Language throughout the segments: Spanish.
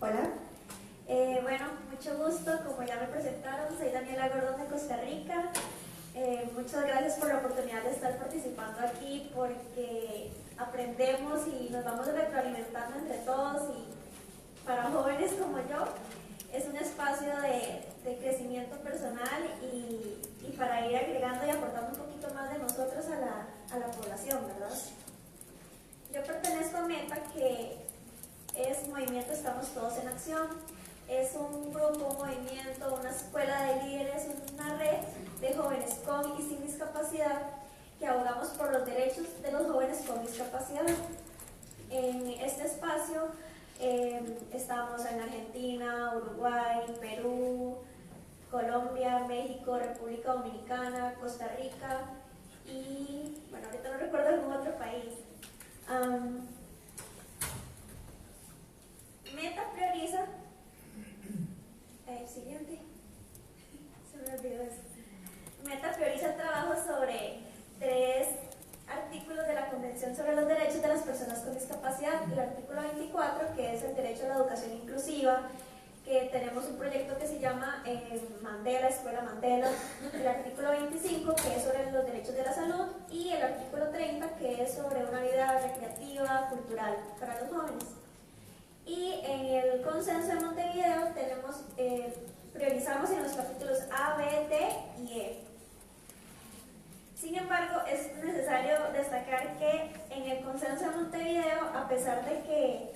Hola, bueno, mucho gusto, como ya me presentaron, soy Daniela Gordón de Costa Rica. Muchas gracias por la oportunidad de estar participando aquí porque aprendemos y nos vamos retroalimentando entre todos y para jóvenes como yo es un espacio de crecimiento personal y para ir agregando y aportando un poquito más de nosotros a la población, ¿verdad? Yo pertenezco a META, que es Movimiento Estamos Todos en Acción. Es un grupo, un movimiento, una escuela de líderes, una red de jóvenes con y sin discapacidad que abogamos por los derechos de los jóvenes con discapacidad. En este espacio estamos en Argentina, Uruguay, Perú, Colombia, México, República Dominicana, Costa Rica y, bueno, ahorita no recuerdo algún otro país. META prioriza, siguiente, se me olvidó eso. META prioriza el trabajo sobre 3 artículos de la Convención sobre los Derechos de las Personas con Discapacidad. El artículo 24, que es el derecho a la educación inclusiva, que tenemos un proyecto que se llama Mandela, Escuela Mandela. El artículo 25, que es sobre los derechos de la salud, y el artículo 30, que es sobre una vida recreativa, cultural para los jóvenes. Y en el consenso de Montevideo tenemos, priorizamos en los capítulos A, B, D y E. Sin embargo, es necesario destacar que en el consenso de Montevideo, a pesar de que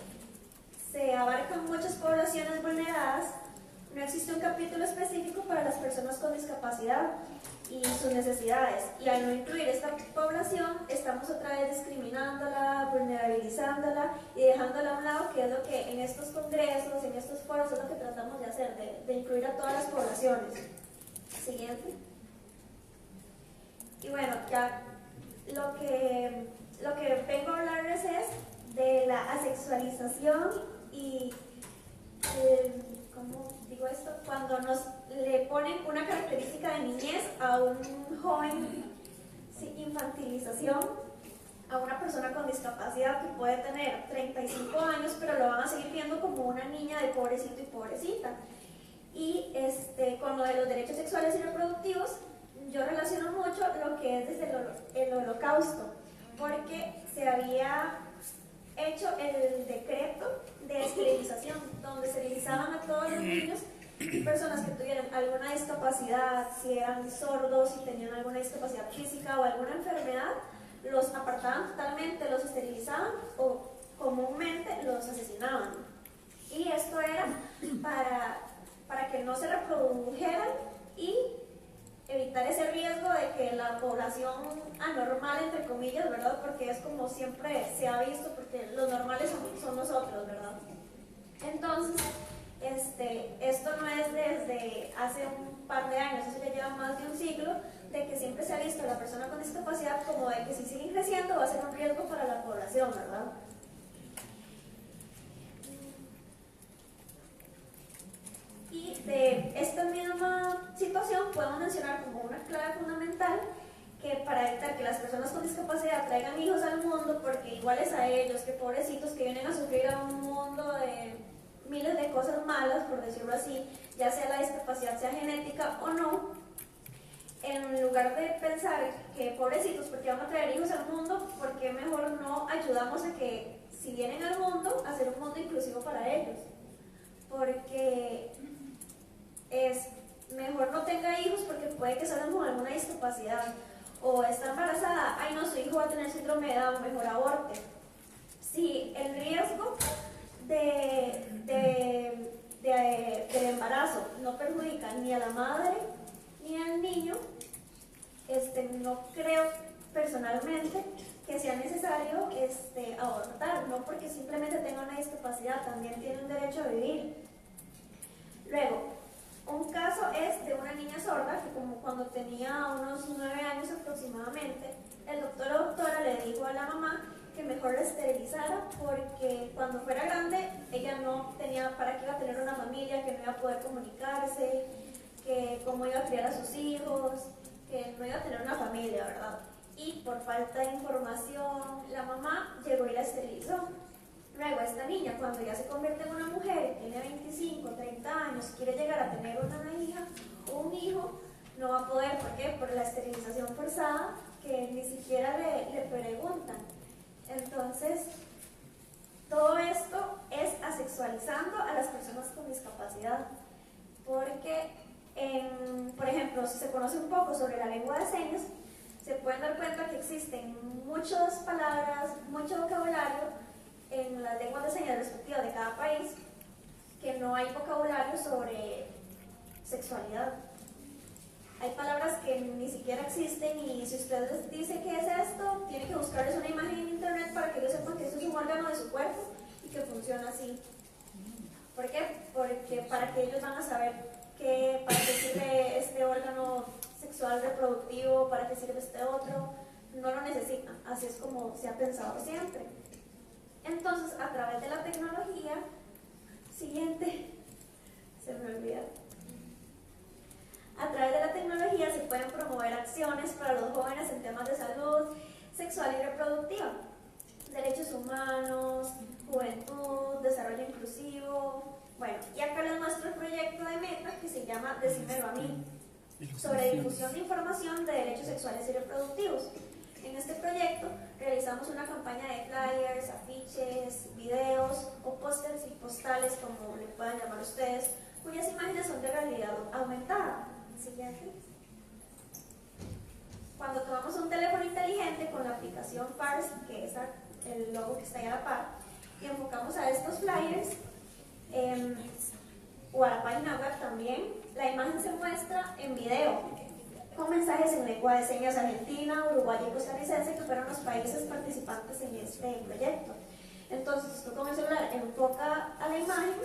se abarcan muchas poblaciones vulneradas, no existe un capítulo específico para las personas con discapacidad y sus necesidades. Y al no incluir esta población, estamos otra vez discriminándola, vulnerabilizándola y dejándola a un lado, que es lo que en estos congresos, en estos foros, es lo que tratamos de hacer, de incluir a todas las poblaciones. Siguiente. Y bueno, ya lo que vengo a hablarles es de la asexualización y ¿cómo digo esto? Cuando le ponen una característica de niñez a un joven, sí, infantilización a una persona con discapacidad que puede tener 35 años, pero lo van a seguir viendo como una niña de pobrecito y pobrecita. Y con lo de los derechos sexuales y reproductivos, yo relaciono mucho lo que es desde el Holocausto, porque se había hecho el decreto de esterilización, donde esterilizaban a todos los niños y personas que tuvieran alguna discapacidad, si eran sordos, si tenían alguna discapacidad física o alguna enfermedad, los apartaban totalmente, los esterilizaban o comúnmente los asesinaban. Y esto era para que no se reprodujeran y evitar ese riesgo de que la población anormal, entre comillas, ¿verdad? Porque es como siempre se ha visto, porque los normales son nosotros, ¿verdad? Entonces, esto no es desde hace un par de años, eso ya lleva más de un siglo, de que siempre se ha visto a la persona con discapacidad como de que si siguen creciendo va a ser un riesgo para la población, ¿verdad? Y de esta misma situación podemos mencionar como una clave fundamental que para evitar que las personas con discapacidad traigan hijos al mundo, porque iguales a ellos, que pobrecitos que vienen a sufrir a un mundo de miles de cosas malas, por decirlo así, ya sea la discapacidad sea genética o no, en lugar de pensar que pobrecitos porque van a traer hijos al mundo, ¿por qué mejor no ayudamos a que si vienen al mundo, hacer un mundo inclusivo para ellos? Porque es mejor no tenga hijos porque puede que salgan con alguna discapacidad, o está embarazada, ay no, su hijo va a tener síndrome de Down, mejor aborte. Si el riesgo del embarazo no perjudica ni a la madre ni al niño, no creo personalmente que sea necesario abortar, no porque simplemente tenga una discapacidad, también tiene un derecho a vivir. Luego, un caso es de una niña sorda que como cuando tenía unos 9 años aproximadamente, el doctor o doctora le dijo a la mamá que mejor la esterilizara porque cuando fuera grande ella no tenía para qué iba a tener una familia, que no iba a poder comunicarse, que cómo iba a criar a sus hijos, que no iba a tener una familia, ¿verdad? Y por falta de información la mamá llegó y la esterilizó. Luego esta niña, cuando ya se convierte en una mujer, tiene tiene 25, 30 años, quiere llegar a tener una hija o un hijo, no va a poder. ¿Por qué? Por la esterilización forzada, que ni siquiera le preguntan. Entonces, todo esto es asexualizando a las personas con discapacidad, porque, por ejemplo, si se conoce un poco sobre la lengua de señas, se pueden dar cuenta que existen muchas palabras, mucho vocabulario en las lenguas de señas respectivas de cada país, que no hay vocabulario sobre sexualidad. Hay palabras que ni siquiera existen, y si usted les dice qué es esto, tiene que buscarles una imagen en internet para que ellos sepan que eso es un órgano de su cuerpo y que funciona así. ¿Por qué? Porque para que ellos van a saber para qué sirve este órgano sexual reproductivo, para qué sirve este otro, no lo necesitan. Así es como se ha pensado siempre. Entonces, a través de la tecnología, siguiente, se me olvida. A través de la tecnología se pueden promover acciones para los jóvenes en temas de salud sexual y reproductiva, derechos humanos, juventud, desarrollo inclusivo. Bueno, y acá les muestro el proyecto de Meta que se llama Decímelo a mí, sobre difusión de información de derechos sexuales y reproductivos. En este proyecto realizamos una campaña de flyers, afiches, videos o pósters y postales, como le puedan llamar ustedes, cuyas imágenes son de realidad aumentada. Siguiente. Cuando tomamos un teléfono inteligente con la aplicación FARS, que es el logo que está ahí a la par, y enfocamos a estos flyers o a la página web también, la imagen se muestra en video, con mensajes en lengua de señas argentina, uruguaya y costarricense, que fueron los países participantes en este proyecto. Entonces, usted con el celular enfoca a la imagen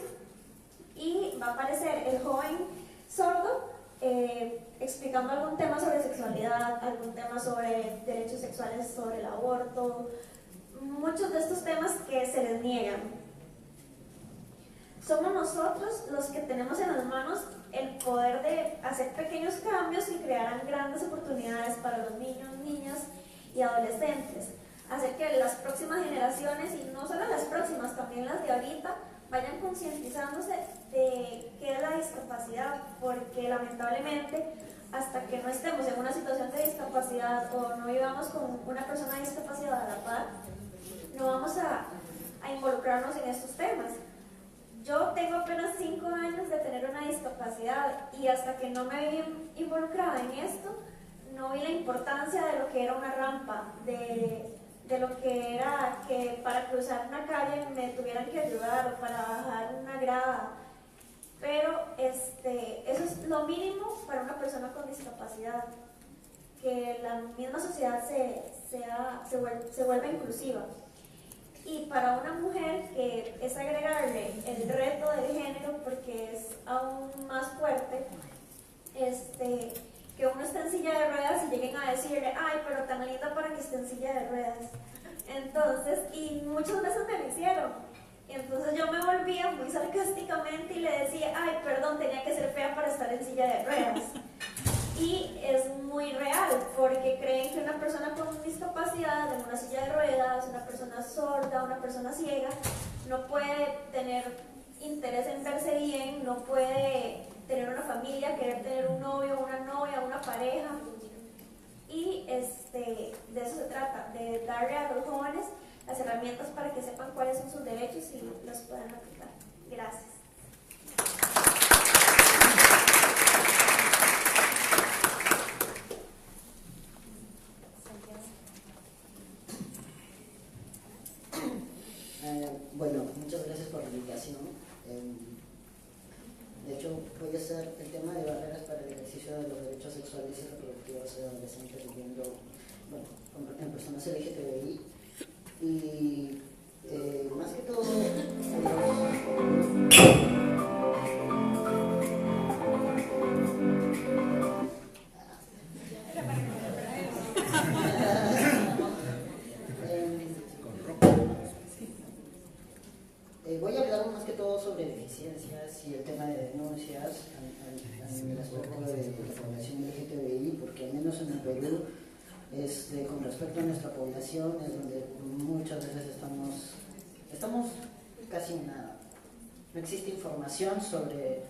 y va a aparecer el joven sordo explicando algún tema sobre sexualidad, algún tema sobre derechos sexuales, sobre el aborto, muchos de estos temas que se les niegan. Somos nosotros los que tenemos en las manos el poder de hacer pequeños cambios que crearán grandes oportunidades para los niños, niñas y adolescentes. Hacer que las próximas generaciones, y no solo las próximas, también las de ahorita, vayan concientizándose de qué es la discapacidad, porque lamentablemente hasta que no estemos en una situación de discapacidad o no vivamos con una persona de discapacidad a la par, no vamos a involucrarnos en estos temas. Yo tengo apenas 5 años de tener una discapacidad, y hasta que no me vi involucrada en esto, no vi la importancia de lo que era una rampa, de lo que era que para cruzar una calle me tuvieran que ayudar, o para bajar una grada. Pero eso es lo mínimo para una persona con discapacidad, que la misma sociedad se vuelva inclusiva. Y para una mujer, que es agregarle el reto del género, porque es aún más fuerte, que uno esté en silla de ruedas y lleguen a decirle, ay, pero tan linda para que esté en silla de ruedas. Entonces, y muchas veces me lo hicieron. Y entonces yo me volvía muy sarcásticamente y le decía, ay, perdón, tenía que ser fea para estar en silla de ruedas. Y es muy real, porque creen que una persona con discapacidad, en una silla de ruedas, una persona sorda, una persona ciega, no puede tener interés en verse bien, no puede tener una familia, querer tener un novio, una novia, una pareja. Y de eso se trata, de darle a los jóvenes las herramientas para que sepan cuáles son sus derechos y los puedan aplicar. Gracias. Bueno, muchas gracias por la invitación. De hecho, voy a hacer el tema de barreras para el ejercicio de los derechos sexuales y reproductivos de adolescentes viviendo, en personas LGTBI. Y más que todo, voy a hablar más que todo sobre deficiencias y el tema de denuncias en el aspecto de la población LGTBI, porque al menos en el Perú, con respecto a nuestra población, es donde muchas veces estamos casi en nada. no existe información sobre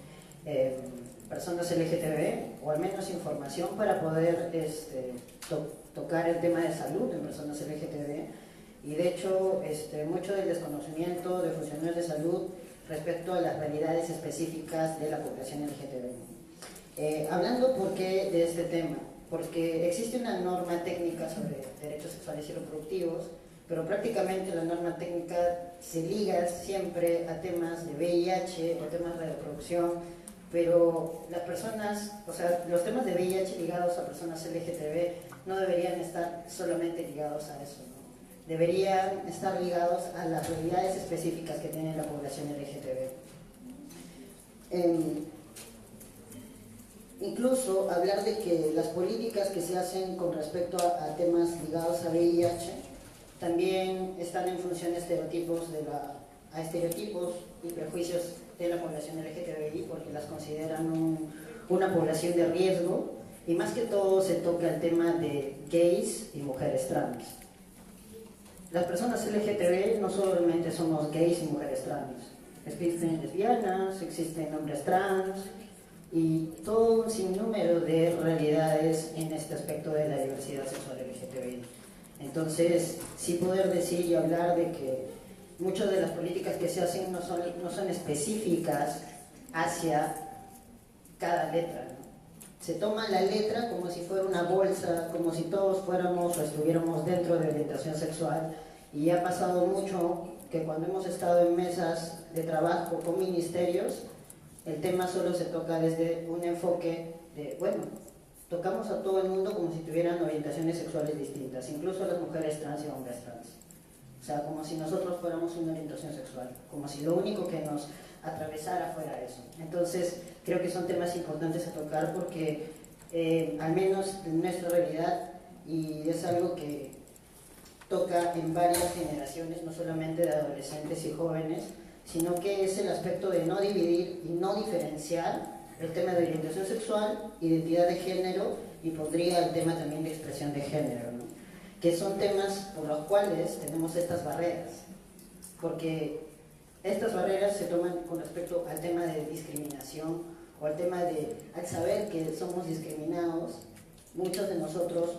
personas LGTB, o al menos información para poder tocar el tema de salud en personas LGTB, y de hecho mucho del desconocimiento de funcionarios de salud respecto a las realidades específicas de la población LGTB. Hablando por qué de este tema, porque existe una norma técnica sobre derechos sexuales y reproductivos, pero prácticamente la norma técnica se liga siempre a temas de VIH o temas de reproducción, pero las personas, o sea, los temas de VIH ligados a personas LGTB no deberían estar solamente ligados a eso, ¿no? Deberían estar ligados a las realidades específicas que tiene la población LGTB. Incluso hablar de que las políticas que se hacen con respecto a temas ligados a VIH también están en función de estereotipos estereotipos y prejuicios de la población LGTBI, porque las consideran una población de riesgo, y más que todo se toca el tema de gays y mujeres trans. Las personas LGTB no solamente somos gays y mujeres trans, existen lesbianas, existen hombres trans y todo un sinnúmero de realidades en este aspecto de la diversidad sexual LGTBI. Entonces, sí poder decir y hablar de que muchas de las políticas que se hacen no son específicas hacia cada letra, ¿no? Se toma la letra como si fuera una bolsa, como si todos fuéramos o estuviéramos dentro de orientación sexual, y ha pasado mucho que cuando hemos estado en mesas de trabajo con ministerios, el tema solo se toca desde un enfoque de, bueno, tocamos a todo el mundo como si tuvieran orientaciones sexuales distintas, incluso las mujeres trans y hombres trans. O sea, como si nosotros fuéramos una orientación sexual, como si lo único que nos atravesara fuera eso. Entonces, creo que son temas importantes a tocar porque, al menos en nuestra realidad, y es algo que toca en varias generaciones, no solamente de adolescentes y jóvenes, sino que es el aspecto de no dividir y no diferenciar el tema de orientación sexual, identidad de género, y pondría el tema también de expresión de género, ¿no? Que son temas por los cuales tenemos estas barreras, porque estas barreras se toman con respecto al tema de discriminación o al tema de, al saber que somos discriminados, muchos de nosotros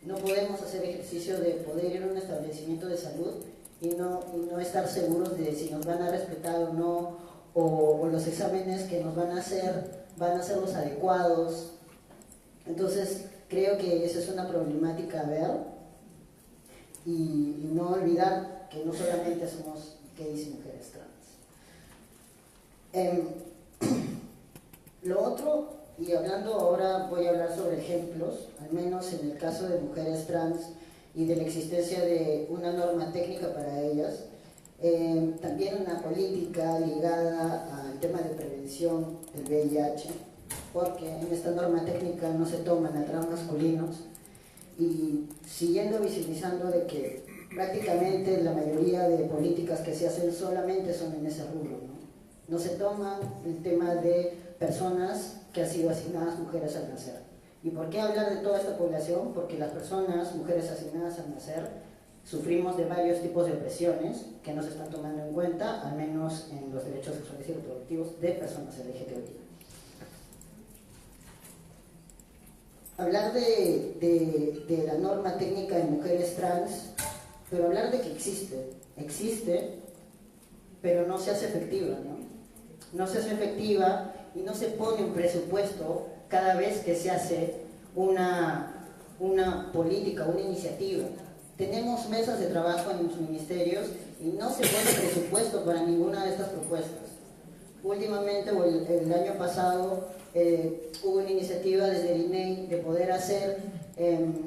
no podemos hacer ejercicio de poder ir a un establecimiento de salud y no estar seguros de si nos van a respetar o no, o los exámenes que nos van a hacer los adecuados. Entonces creo que esa es una problemática a ver, y no olvidar que no solamente somos gays y mujeres trans. Lo otro, y hablando ahora, voy a hablar sobre ejemplos, al menos en el caso de mujeres trans y de la existencia de una norma técnica para ellas, también una política ligada al tema de prevención del VIH, porque en esta norma técnica no se toman a trans masculinos, y siguiendo visibilizando de que prácticamente la mayoría de políticas que se hacen solamente son en ese rubro, ¿no? No se toma el tema de personas que han sido asignadas mujeres al nacer. ¿Y por qué hablar de toda esta población? Porque las personas, mujeres asignadas al nacer, sufrimos de varios tipos de opresiones que no se están tomando en cuenta, al menos en los derechos sexuales y reproductivos de personas LGTBI. Hablar de la norma técnica de mujeres trans, pero hablar de que existe, pero no se hace efectiva, ¿no? No se hace efectiva y no se pone un presupuesto cada vez que se hace una política, una iniciativa. Tenemos mesas de trabajo en los ministerios y no se pone presupuesto para ninguna de estas propuestas. Últimamente, o el año pasado, hubo una iniciativa desde el INEI de poder hacer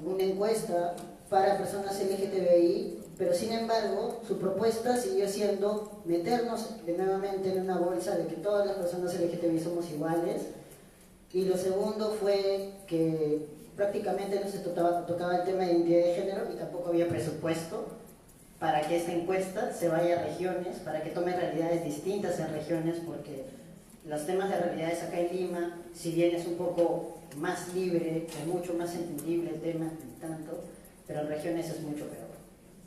una encuesta para personas LGTBI, pero sin embargo su propuesta siguió siendo meternos nuevamente en una bolsa de que todas las personas LGTBI somos iguales, y lo segundo fue que prácticamente no se tocaba el tema de identidad de género, y tampoco había presupuesto para que esta encuesta se vaya a regiones, para que tome realidades distintas en regiones, porque los temas de realidades acá en Lima, si bien es un poco más libre, es mucho más entendible el tema, tanto, pero en regiones es mucho peor.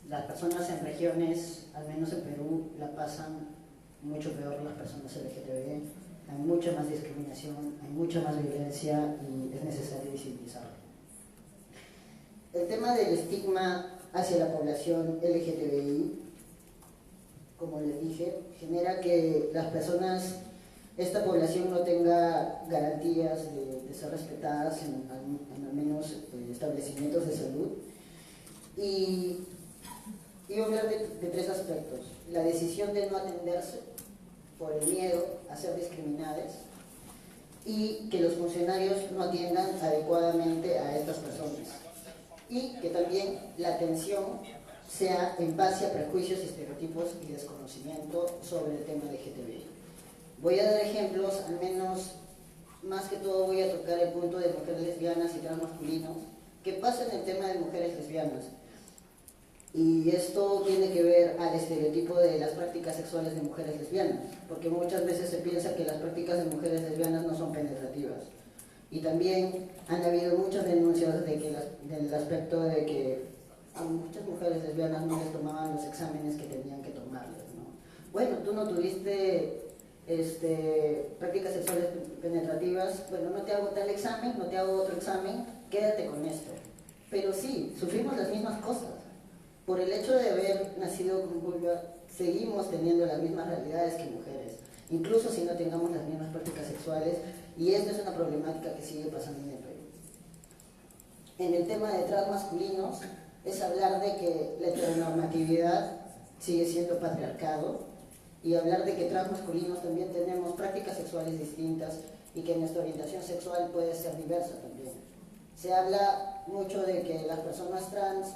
Las personas en regiones, al menos en Perú, la pasan mucho peor las personas LGTB, hay mucha más discriminación, hay mucha más violencia y es necesario visibilizarlo. El tema del estigma hacia la población LGTBI, como les dije, genera que las personas, esta población no tenga garantías de ser respetadas en al menos establecimientos de salud. Y voy a hablar de tres aspectos: la decisión de no atenderse por el miedo a ser discriminadas y que los funcionarios no atiendan adecuadamente a estas personas, y que también la atención sea en base a prejuicios, estereotipos y desconocimiento sobre el tema LGTBI. Voy a dar ejemplos, al menos, más que todo voy a tocar el punto de mujeres lesbianas y transmasculinos. ¿Qué pasa en el tema de mujeres lesbianas? Y esto tiene que ver al estereotipo de las prácticas sexuales de mujeres lesbianas, porque muchas veces se piensa que las prácticas de mujeres lesbianas no son penetrativas. Y también han habido muchas denuncias de que del aspecto de que a muchas mujeres lesbianas no les tomaban los exámenes que tenían que tomarles, ¿no? Bueno, tú no tuviste prácticas sexuales penetrativas, bueno, no te hago tal examen, no te hago otro examen, quédate con esto. Pero sí, sufrimos las mismas cosas. Por el hecho de haber nacido con vulva, seguimos teniendo las mismas realidades que mujeres, incluso si no tengamos las mismas prácticas sexuales, y esto es una problemática que sigue pasando en el Perú. En el tema de transmasculinos, es hablar de que la heteronormatividad sigue siendo patriarcado, y hablar de que transmasculinos también tenemos prácticas sexuales distintas y que nuestra orientación sexual puede ser diversa también. Se habla mucho de que las personas trans,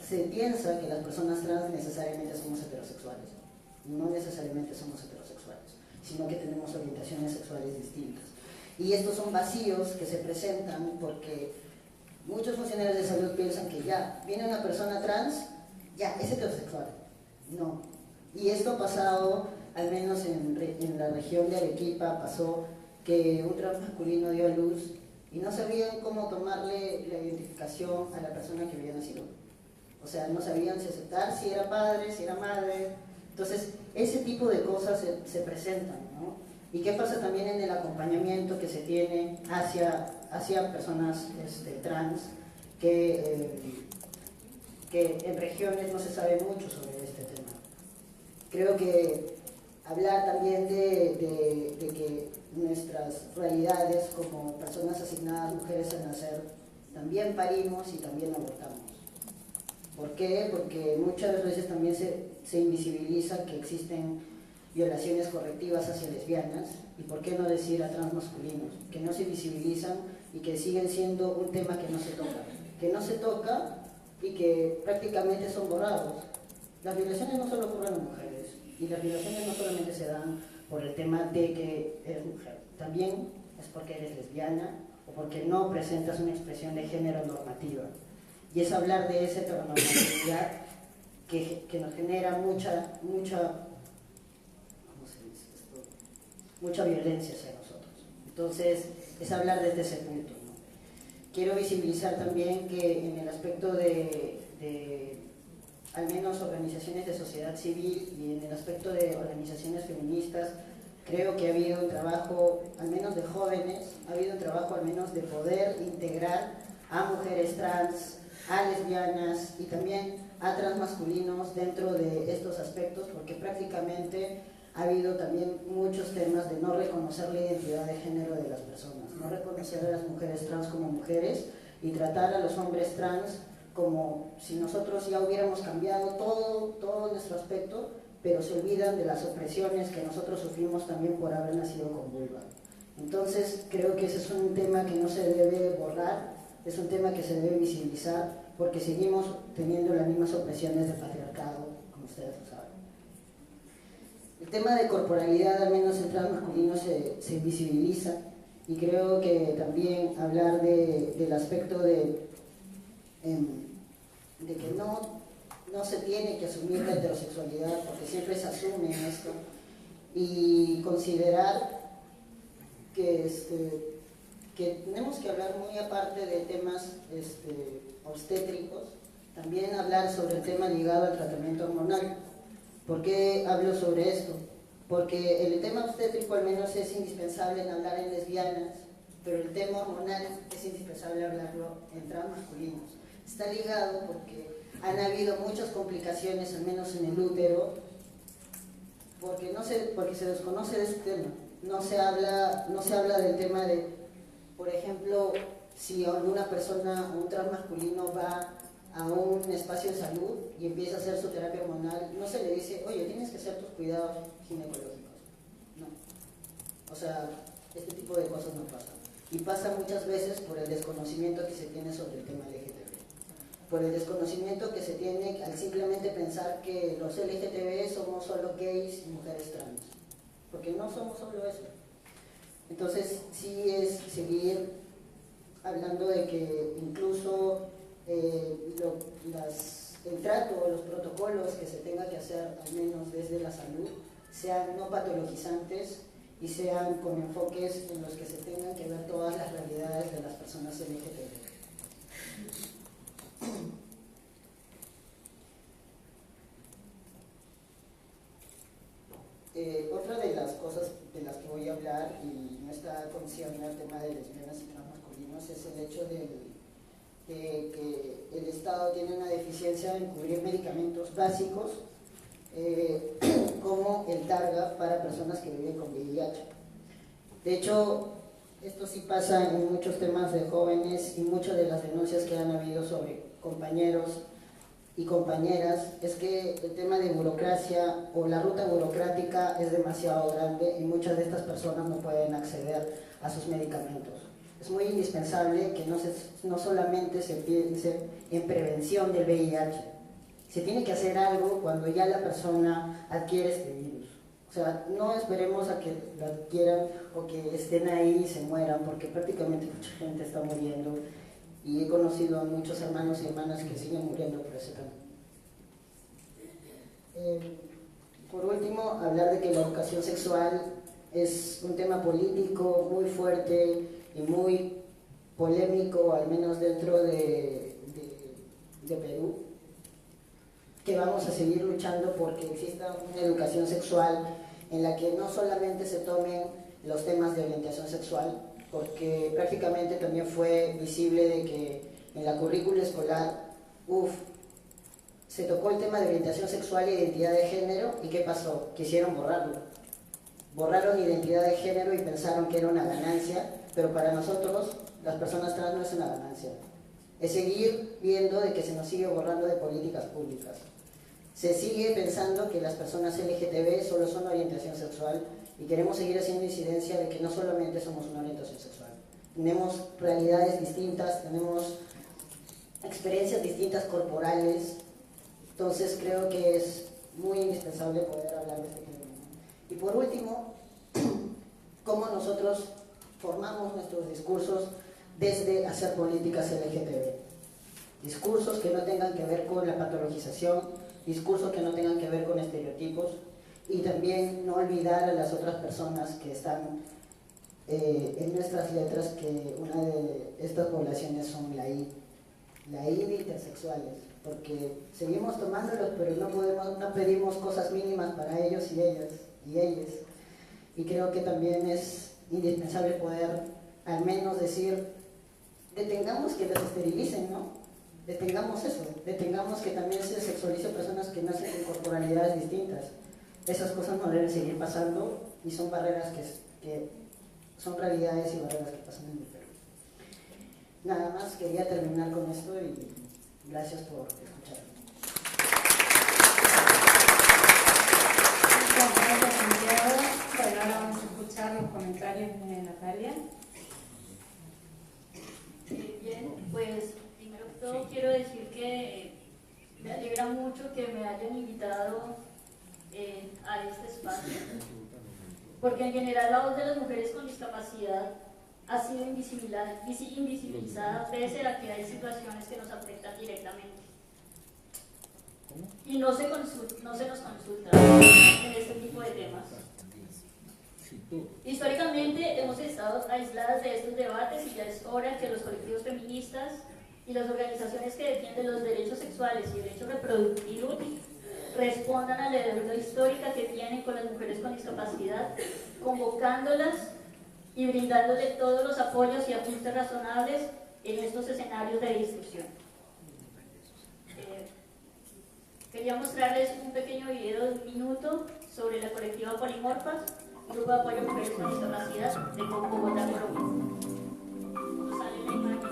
se piensa que las personas trans necesariamente somos heterosexuales. No necesariamente somos heterosexuales, sino que tenemos orientaciones sexuales distintas. Y estos son vacíos que se presentan porque muchos funcionarios de salud piensan que ya, viene una persona trans, ya, es heterosexual. No. Y esto ha pasado, al menos en la región de Arequipa, pasó que un transmasculino dio a luz y no sabían cómo tomarle la identificación a la persona que había nacido. O sea, no sabían si aceptar, si era padre, si era madre. Entonces, ese tipo de cosas se presentan, ¿no? ¿Y qué pasa también en el acompañamiento que se tiene hacia personas trans que en regiones no se sabe mucho sobre este tema? Creo que hablar también de que nuestras realidades como personas asignadas mujeres al nacer, también parimos y también abortamos. ¿Por qué? Porque muchas veces también se invisibiliza que existen violaciones correctivas hacia lesbianas, y por qué no decir a transmasculinos, que no se visibilizan y que siguen siendo un tema que no se toca y que prácticamente son borrados. Las violaciones no solo ocurren en mujeres, y las violaciones no solamente se dan por el tema de que eres mujer, también es porque eres lesbiana o porque no presentas una expresión de género normativa. Y es hablar de esa heteronormatividad que nos genera mucha violencia hacia nosotros. Entonces, es hablar desde ese punto, ¿no? Quiero visibilizar también que en el aspecto de al menos organizaciones de sociedad civil y en el aspecto de organizaciones feministas, creo que ha habido un trabajo, al menos de jóvenes, ha habido un trabajo al menos de poder integrar a mujeres trans, a lesbianas y también a transmasculinos dentro de estos aspectos, porque prácticamente ha habido también muchos temas de no reconocer la identidad de género de las personas, no reconocer a las mujeres trans como mujeres y tratar a los hombres trans como si nosotros ya hubiéramos cambiado todo nuestro aspecto, pero se olvidan de las opresiones que nosotros sufrimos también por haber nacido con vulva. Entonces creo que ese es un tema que no se debe borrar, es un tema que se debe visibilizar, porque seguimos teniendo las mismas opresiones del patriarcado, como ustedes lo saben. El tema de corporalidad, al menos en transmasculino, se visibiliza, y creo que también hablar del aspecto de que no se tiene que asumir la heterosexualidad, porque siempre se asume esto, y considerar que tenemos que hablar muy aparte de temas obstétricos, también hablar sobre el tema ligado al tratamiento hormonal, ¿Por qué hablo sobre esto? Porque el tema obstétrico al menos es indispensable en hablar en lesbianas, pero el tema hormonal es indispensable hablarlo en transmasculinos. Está ligado porque han habido muchas complicaciones, al menos en el útero, porque se desconoce de este tema. No se habla del tema de, por ejemplo, si alguna persona, un transmasculino va a un espacio de salud y empieza a hacer su terapia hormonal, no se le dice, oye, tienes que hacer tus cuidados ginecológicos. No. O sea, este tipo de cosas no pasan. Y pasa muchas veces por el desconocimiento que se tiene sobre el tema LGTB. Por el desconocimiento que se tiene al simplemente pensar que los LGTB somos solo gays y mujeres trans. Porque no somos solo eso. Entonces, sí es seguir hablando de que incluso el trato o los protocolos que se tenga que hacer, al menos desde la salud, sean no patologizantes y sean con enfoques en los que se tengan que ver todas las realidades de las personas LGTB. Otra de las cosas de las que voy a hablar, y no está concierne al tema de lesbianas y transmasculinos, es el hecho de que el Estado tiene una deficiencia en cubrir medicamentos básicos como el Targa para personas que viven con VIH. De hecho, esto sí pasa en muchos temas de jóvenes y muchas de las denuncias que han habido sobre compañeros y compañeras es que el tema de burocracia o la ruta burocrática es demasiado grande y muchas de estas personas no pueden acceder a sus medicamentos. Es muy indispensable que no solamente se piense en prevención del VIH, se tiene que hacer algo cuando ya la persona adquiere este virus. O sea, no esperemos a que lo adquieran o que estén ahí y se mueran, porque prácticamente mucha gente está muriendo. Y he conocido a muchos hermanos y hermanas que siguen muriendo por ese tema. Por último, hablar de que la educación sexual es un tema político muy fuerte y muy polémico, al menos dentro de Perú, que vamos a seguir luchando porque exista una educación sexual en la que no solamente se tomen los temas de orientación sexual, porque prácticamente también fue visible de que en la currícula escolar, se tocó el tema de orientación sexual e identidad de género, ¿y qué pasó? Quisieron borrarlo. Borraron identidad de género y pensaron que era una ganancia, pero para nosotros, las personas trans, no es una ganancia. Es seguir viendo de que se nos sigue borrando de políticas públicas. Se sigue pensando que las personas LGTB solo son orientación sexual y queremos seguir haciendo incidencia de que no solamente somos una orientación sexual. Tenemos realidades distintas, tenemos experiencias distintas corporales, entonces creo que es muy indispensable poder hablar de este tema. Y por último, cómo nosotros formamos nuestros discursos desde hacer políticas LGTB. Discursos que no tengan que ver con la patologización, discursos que no tengan que ver con estereotipos, y también no olvidar a las otras personas que están en nuestras letras, que una de estas poblaciones son la I de intersexuales, porque seguimos tomándolos, pero no pedimos cosas mínimas para ellos y ellas y ellas. Y creo que también es indispensable poder al menos decir, detengamos que los esterilicen, ¿no? Detengamos eso, detengamos que también se sexualice a personas que nacen con corporalidades distintas. Esas cosas no deben seguir pasando y son barreras que son realidades y barreras que pasan en el Perú. Nada más, quería terminar con esto y gracias por escucharme. Gracias, Santiago. Bueno, ahora vamos a escuchar los comentarios de Natalia. Bien, pues primero que todo quiero decir que me alegra mucho que me hayan invitado a este espacio, porque en general la voz de las mujeres con discapacidad ha sido invisibilizada pese a que hay situaciones que nos afectan directamente. Y no se nos consulta en este tipo de temas. Históricamente hemos estado aisladas de estos debates y ya es hora que los colectivos feministas y las organizaciones que defienden los derechos sexuales y derechos reproductivos respondan a la deuda histórica que tienen con las mujeres con discapacidad, convocándolas y brindándole todos los apoyos y ajustes razonables en estos escenarios de discusión. Quería mostrarles un pequeño video de 1 minuto sobre la colectiva Polimorfas, grupo de apoyo a mujeres con discapacidad de Bogotá, Colombia. ¿No sale la imagen?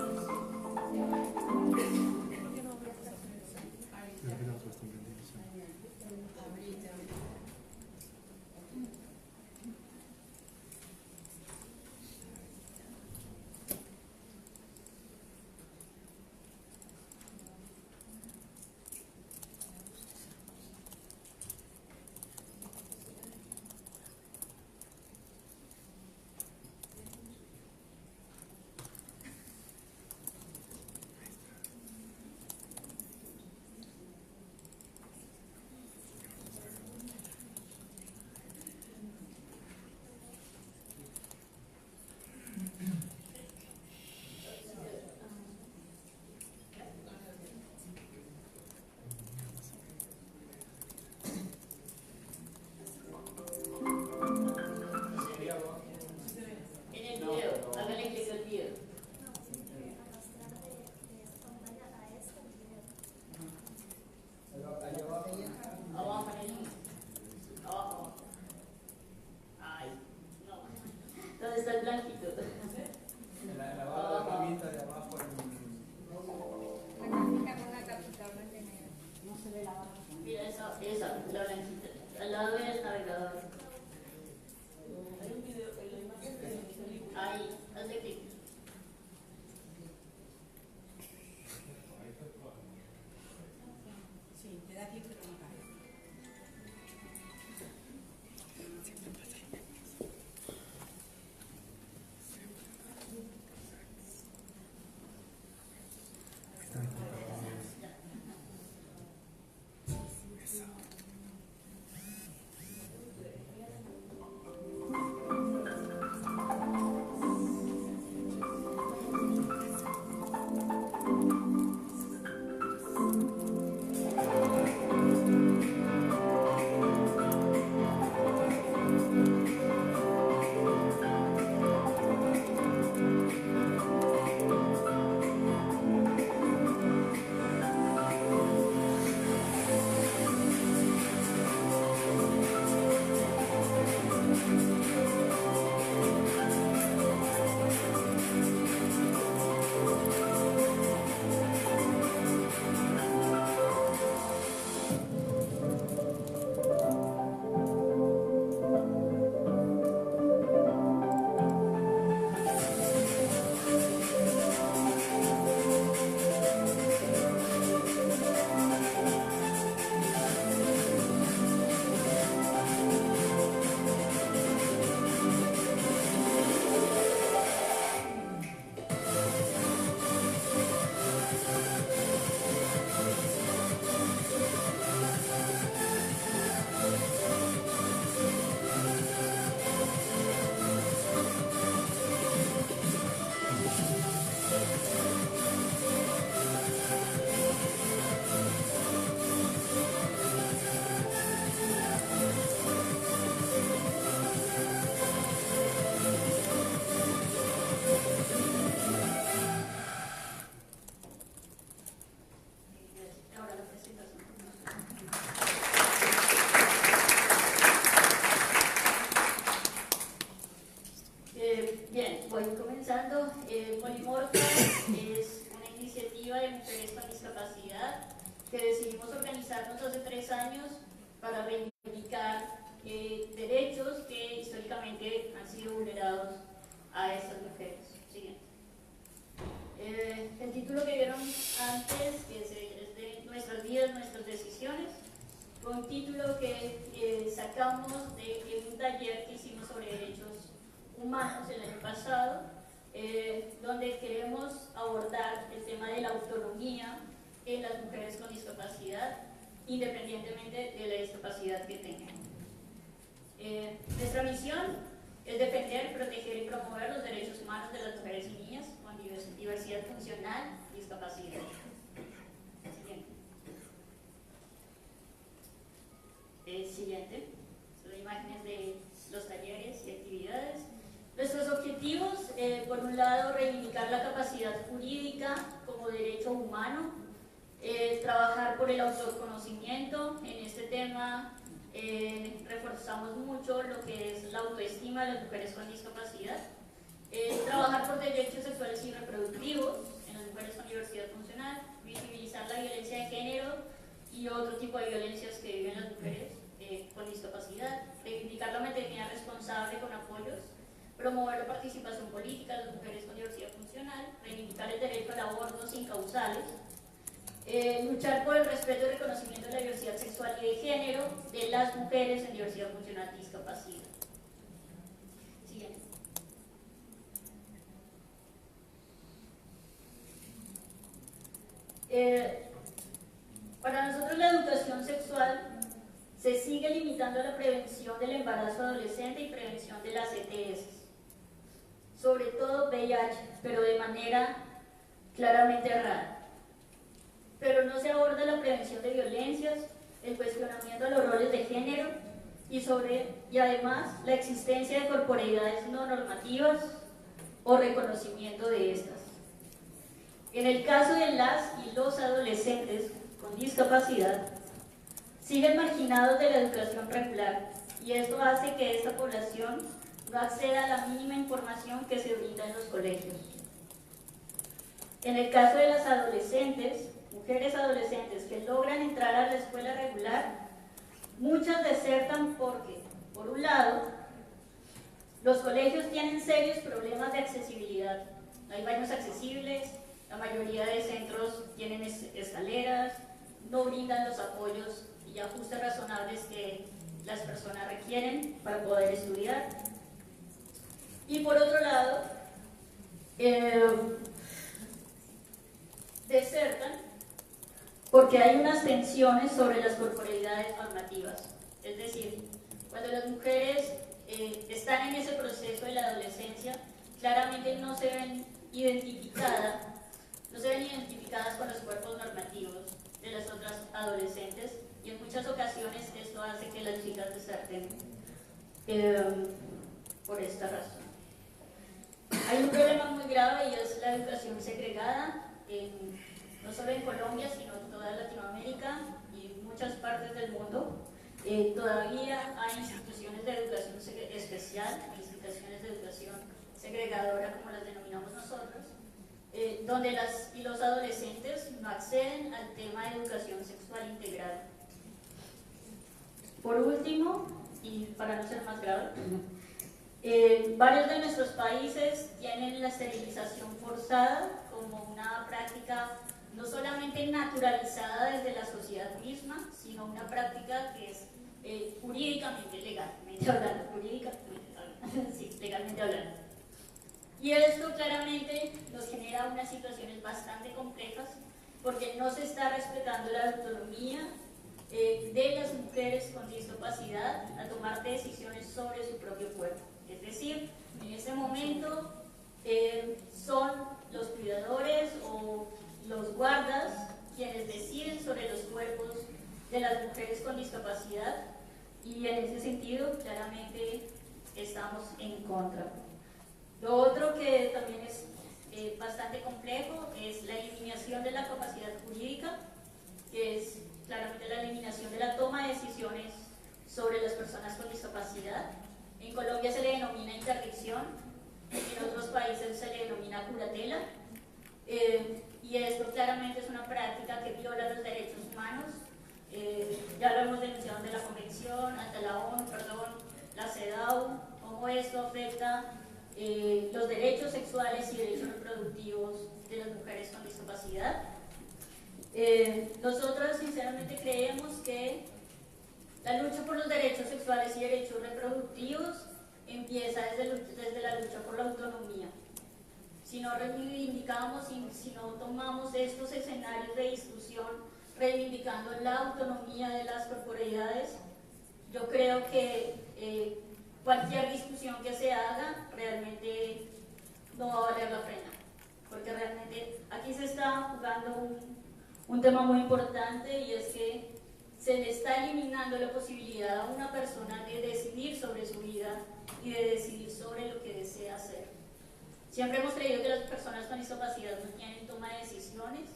Polimorfas es una iniciativa de mujeres con discapacidad que decidimos organizarnos hace 3 años para reivindicar derechos que históricamente han sido vulnerados a estas mujeres. Siguiente. El título que vieron antes, que es de Nuestras vidas, nuestras decisiones, fue un título que sacamos de un taller que hicimos sobre derechos humanos el año pasado, donde queremos abordar el tema de la autonomía en las mujeres con discapacidad, independientemente de la discapacidad que tengan. Nuestra misión es defender, proteger y promover los derechos humanos de las mujeres y niñas con diversidad funcional y discapacidad. Siguiente. Siguiente, son imágenes de los talleres y actividades. Nuestros objetivos, por un lado, reivindicar la capacidad jurídica como derecho humano, trabajar por el autoconocimiento. En este tema reforzamos mucho lo que es la autoestima de las mujeres con discapacidad, trabajar por derechos sexuales y reproductivos en las mujeres con diversidad funcional, visibilizar la violencia de género y otro tipo de violencias que viven las mujeres con discapacidad, reivindicar la maternidad responsable con apoyos, promover la participación política de las mujeres con diversidad funcional, reivindicar el derecho al aborto sin causales, luchar por el respeto y reconocimiento de la diversidad sexual y de género de las mujeres en diversidad funcional y discapacidad. Siguiente. Para nosotros la educación sexual se sigue limitando a la prevención del embarazo adolescente y prevención de las ETS, sobre todo VIH, pero de manera claramente errada. Pero no se aborda la prevención de violencias, el cuestionamiento de los roles de género y además la existencia de corporeidades no normativas o reconocimiento de estas. En el caso de las y los adolescentes con discapacidad, siguen marginados de la educación regular y esto hace que esta población no acceda a la mínima información que se brinda en los colegios. En el caso de las adolescentes, mujeres adolescentes que logran entrar a la escuela regular, muchas desertan porque, por un lado, los colegios tienen serios problemas de accesibilidad. No hay baños accesibles, la mayoría de centros tienen escaleras, no brindan los apoyos y ajustes razonables que las personas requieren para poder estudiar. Y por otro lado, desertan porque hay unas tensiones sobre las corporeidades normativas. Es decir, cuando las mujeres están en ese proceso de la adolescencia, claramente no se ven identificadas con los cuerpos normativos de las otras adolescentes y en muchas ocasiones esto hace que las chicas deserten por esta razón. Hay un problema muy grave y es la educación segregada, no solo en Colombia, sino en toda Latinoamérica y en muchas partes del mundo. Todavía hay instituciones de educación especial, instituciones de educación segregadora, como las denominamos nosotros, donde las y los adolescentes no acceden al tema de educación sexual integral. Por último, y para no ser más grave, varios de nuestros países tienen la esterilización forzada como una práctica no solamente naturalizada desde la sociedad misma, sino una práctica que es jurídicamente, legalmente hablando. Y esto claramente nos genera unas situaciones bastante complejas porque no se está respetando la autonomía de las mujeres con discapacidad a tomar decisiones sobre su propio cuerpo. Es decir, en ese momento son los cuidadores o los guardas quienes deciden sobre los cuerpos de las mujeres con discapacidad y en ese sentido claramente estamos en contra. Lo otro que también es bastante complejo es la eliminación de la capacidad jurídica, que es claramente la eliminación de la toma de decisiones sobre las personas con discapacidad. En Colombia se le denomina interdicción, en otros países se le denomina curatela, y esto claramente es una práctica que viola los derechos humanos. Ya lo hemos denunciado ante la Convención, ante la ONU, la CEDAW, cómo esto afecta los derechos sexuales y derechos reproductivos de las mujeres con discapacidad. Nosotros sinceramente creemos que la lucha por los derechos sexuales y derechos reproductivos empieza desde la lucha por la autonomía. Si no reivindicamos, si no tomamos estos escenarios de discusión reivindicando la autonomía de las corporeidades, yo creo que cualquier discusión que se haga realmente no va a valer la pena, porque realmente aquí se está jugando un tema muy importante y es que se le está eliminando la posibilidad a una persona de decidir sobre su vida y de decidir sobre lo que desea hacer. Siempre hemos creído que las personas con discapacidad no tienen toma de decisiones,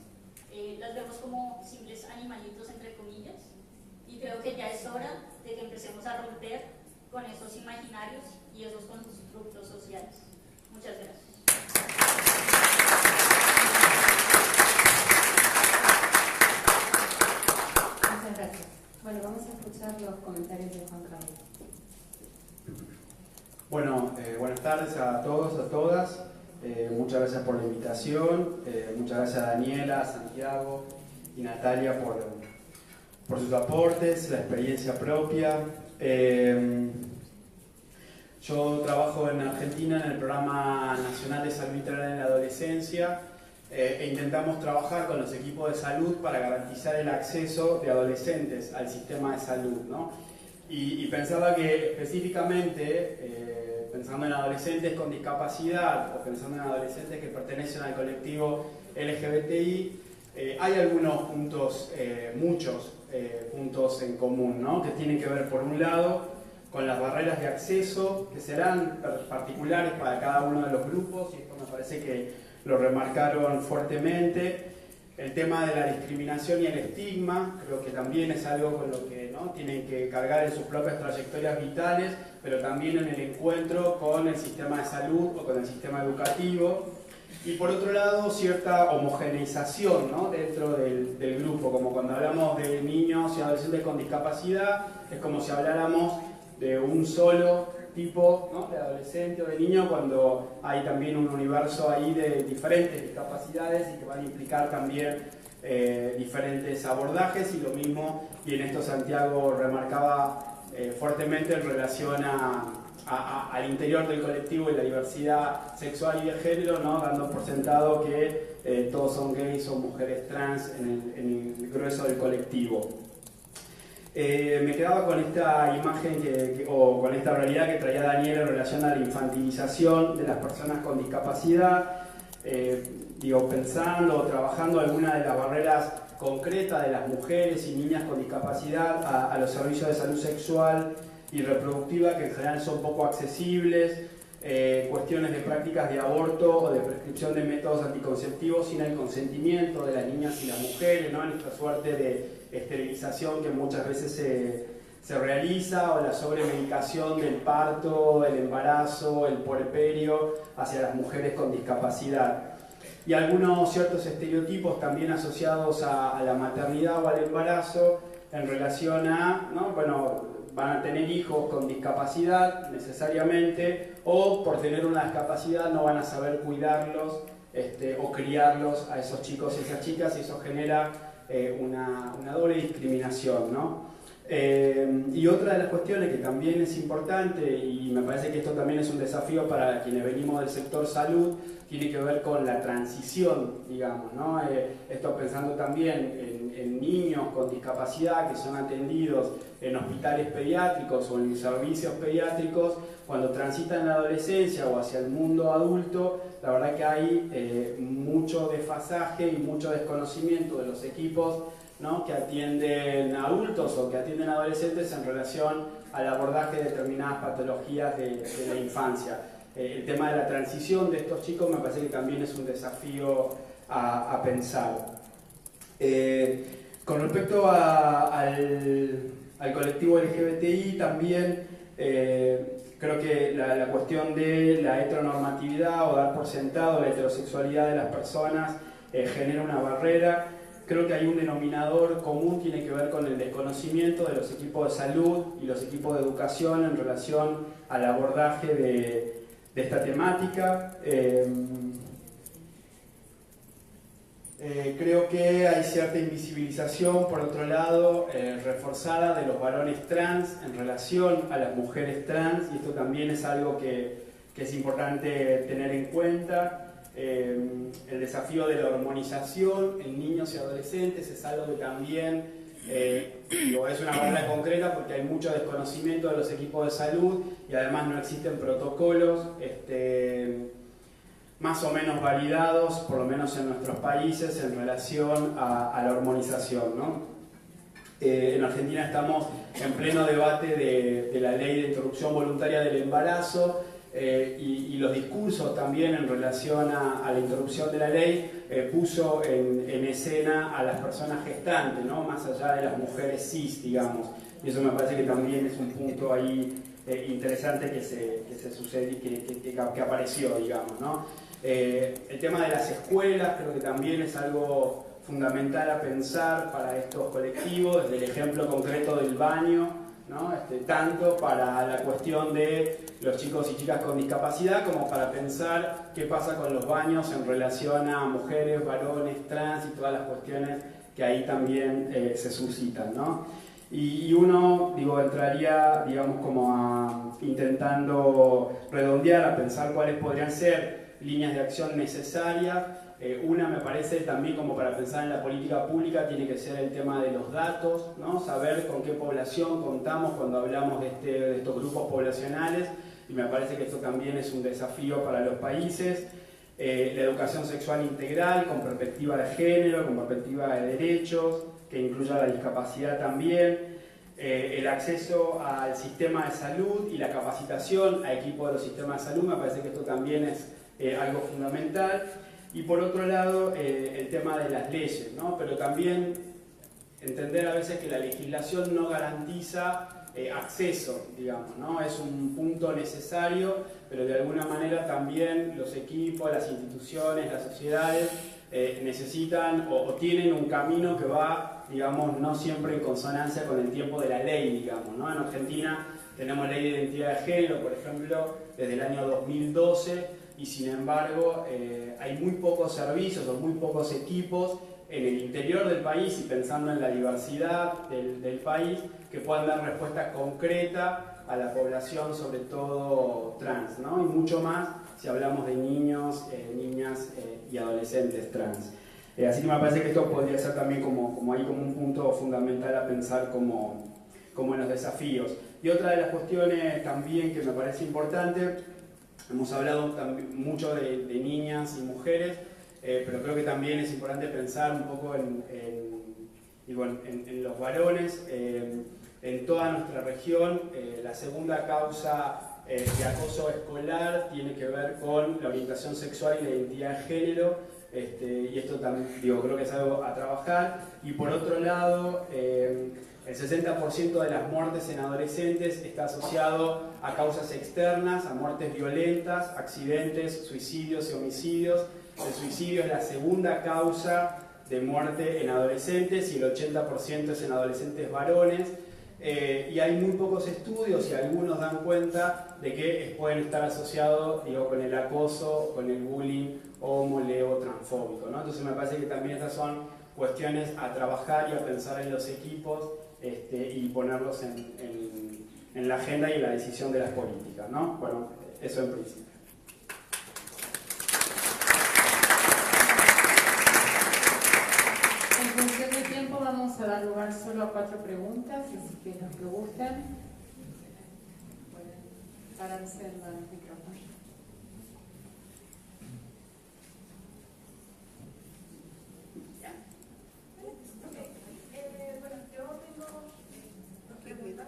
las vemos como simples animalitos entre comillas, y creo que ya es hora de que empecemos a romper con esos imaginarios y esos constructos sociales. Muchas gracias. Muchas gracias. Bueno, vamos a escuchar los comentarios de Juan Carlos. Bueno, buenas tardes a todos, a todas. Muchas gracias por la invitación. Muchas gracias a Daniela, a Santiago y Natalia por sus aportes, la experiencia propia. Yo trabajo en Argentina en el Programa Nacional de Salud Integral en la Adolescencia e intentamos trabajar con los equipos de salud para garantizar el acceso de adolescentes al sistema de salud, ¿no? Y pensaba que específicamente, pensando en adolescentes con discapacidad o pensando en adolescentes que pertenecen al colectivo LGBTI, hay algunos puntos, muchos puntos en común, ¿no? Que tienen que ver, por un lado, con las barreras de acceso, que serán particulares para cada uno de los grupos, y esto me parece que lo remarcaron fuertemente. El tema de la discriminación y el estigma, creo que también es algo con lo que, ¿no?, tienen que cargar en sus propias trayectorias vitales, pero también en el encuentro con el sistema de salud o con el sistema educativo. Y por otro lado, cierta homogeneización, ¿no?, dentro del grupo, como cuando hablamos de niños y adolescentes con discapacidad, es como si habláramos de un solo tipo, ¿no?, de adolescente o de niño, cuando hay también un universo ahí de diferentes discapacidades y que van a implicar también diferentes abordajes, y lo mismo, y en esto Santiago remarcaba fuertemente en relación al interior del colectivo y la diversidad sexual y de género, ¿no?, dando por sentado que todos son gays o mujeres trans en el grueso del colectivo. Me quedaba con esta imagen o con esta realidad que traía Daniel en relación a la infantilización de las personas con discapacidad, pensando o trabajando algunas de las barreras concretas de las mujeres y niñas con discapacidad a los servicios de salud sexual y reproductiva, que en general son poco accesibles, cuestiones de prácticas de aborto o de prescripción de métodos anticonceptivos sin el consentimiento de las niñas y las mujeres, ¿no?, en esta suerte de esterilización que muchas veces se realiza, o la sobremedicación del parto, el embarazo, el puerperio hacia las mujeres con discapacidad. Y algunos ciertos estereotipos también asociados a la maternidad o al embarazo en relación a, ¿no?, bueno, van a tener hijos con discapacidad necesariamente, o por tener una discapacidad no van a saber cuidarlos o criarlos a esos chicos y esas chicas, y eso genera una doble discriminación, ¿no? Y otra de las cuestiones que también es importante, y me parece que esto también es un desafío para quienes venimos del sector salud, tiene que ver con la transición, digamos, ¿no? Esto pensando también en niños con discapacidad que son atendidos en hospitales pediátricos o en servicios pediátricos, cuando transitan la adolescencia o hacia el mundo adulto, la verdad que hay mucho desfasaje y mucho desconocimiento de los equipos, ¿no?, que atienden a adultos o que atienden a adolescentes en relación al abordaje de determinadas patologías de la infancia. El tema de la transición de estos chicos me parece que también es un desafío a pensar. Con respecto al colectivo LGBTI también, creo que la cuestión de la heteronormatividad o dar por sentado la heterosexualidad de las personas genera una barrera. Creo que hay un denominador común, tiene que ver con el desconocimiento de los equipos de salud y los equipos de educación en relación al abordaje de esta temática. Creo que hay cierta invisibilización, por otro lado, reforzada de los varones trans en relación a las mujeres trans, y esto también es algo que es importante tener en cuenta. El desafío de la hormonización en niños y adolescentes es algo que también es una barrera concreta, porque hay mucho desconocimiento de los equipos de salud y además no existen protocolos más o menos validados, por lo menos en nuestros países, en relación a la hormonización, ¿no? En Argentina estamos en pleno debate de la ley de interrupción voluntaria del embarazo y los discursos también en relación a la interrupción de la ley puso en escena a las personas gestantes, ¿no? Más allá de las mujeres cis, digamos. Y eso me parece que también es un punto ahí interesante que se sucede, que apareció, digamos, ¿no? El tema de las escuelas creo que también es algo fundamental a pensar para estos colectivos, desde el ejemplo concreto del baño, ¿no? Tanto para la cuestión de los chicos y chicas con discapacidad como para pensar qué pasa con los baños en relación a mujeres, varones, trans y todas las cuestiones que ahí también se suscitan, ¿no? Y uno, digo, entraría, digamos, como intentando redondear, a pensar cuáles podrían ser líneas de acción necesarias. Una me parece también como para pensar en la política pública tiene que ser el tema de los datos, ¿no? Saber con qué población contamos cuando hablamos de estos grupos poblacionales, y me parece que esto también es un desafío para los países. La educación sexual integral con perspectiva de género, con perspectiva de derechos, que incluya la discapacidad también. El acceso al sistema de salud y la capacitación a equipos de los sistemas de salud, me parece que esto también es algo fundamental. Y por otro lado, el tema de las leyes, ¿no? Pero también entender a veces que la legislación no garantiza acceso, digamos, ¿no? Es un punto necesario, pero de alguna manera también los equipos, las instituciones, las sociedades necesitan o tienen un camino que va, digamos, no siempre en consonancia con el tiempo de la ley, digamos, ¿no? En Argentina tenemos ley de identidad de género, por ejemplo, desde el año 2012, y sin embargo hay muy pocos servicios o muy pocos equipos en el interior del país, y pensando en la diversidad del país, que puedan dar respuesta concreta a la población, sobre todo trans, ¿no? Y mucho más si hablamos de niños, niñas y adolescentes trans. Así que me parece que esto podría ser también como un punto fundamental a pensar como en los desafíos. Y otra de las cuestiones también que me parece importante, hemos hablado también mucho de niñas y mujeres, pero creo que también es importante pensar un poco en los varones. En toda nuestra región, la segunda causa de acoso escolar tiene que ver con la orientación sexual y la identidad de género, y esto también, creo que es algo a trabajar. Y por otro lado, el 60% de las muertes en adolescentes está asociado a causas externas, a muertes violentas, accidentes, suicidios y homicidios. El suicidio es la segunda causa de muerte en adolescentes y el 80% es en adolescentes varones. Y hay muy pocos estudios y algunos dan cuenta de que pueden estar asociados con el acoso, con el bullying homo, leo, transfóbico, ¿no? Entonces me parece que también estas son cuestiones a trabajar y a pensar en los equipos y ponerlos en la agenda y en la decisión de las políticas, ¿no? Bueno, eso en principio. En función de tiempo vamos a dar lugar solo a 4 preguntas, así que los que gusten pueden pararse en el micrófono. Bueno, yo tengo 2 preguntas.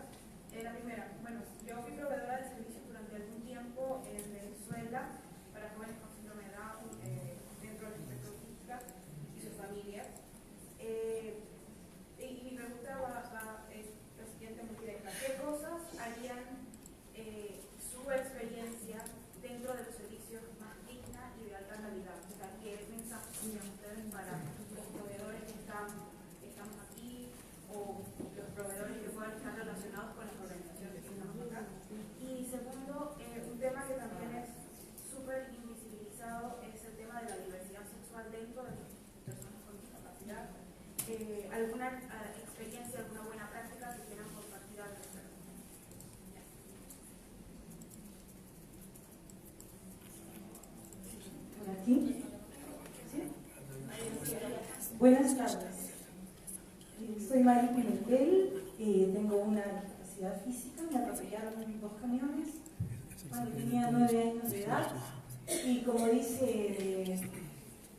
La primera, bueno, yo fui proveedora de servicios durante algún tiempo en Venezuela para jóvenes con síndrome de Down dentro del espectro autista y sus familias. Y mi pregunta es la siguiente, muy directa. ¿Qué cosas harían su experiencia dentro de los servicios más digna y de alta calidad? O sea, ¿qué mensajes tienen ustedes para los proveedores que estamos aquí o los proveedores que puedan estar relacionados con las organizaciones que estamos acá? Y segundo, un tema que también es súper invisibilizado es el tema de la diversidad sexual dentro de las personas con discapacidad. ¿Alguna experiencia, alguna buena práctica que quieran compartir al respecto? ¿Por aquí? ¿Sí? Buenas tardes. Soy Mari Pimentel, tengo una discapacidad física, me atropellaron 2 camiones cuando tenía 9 años de edad, y como dice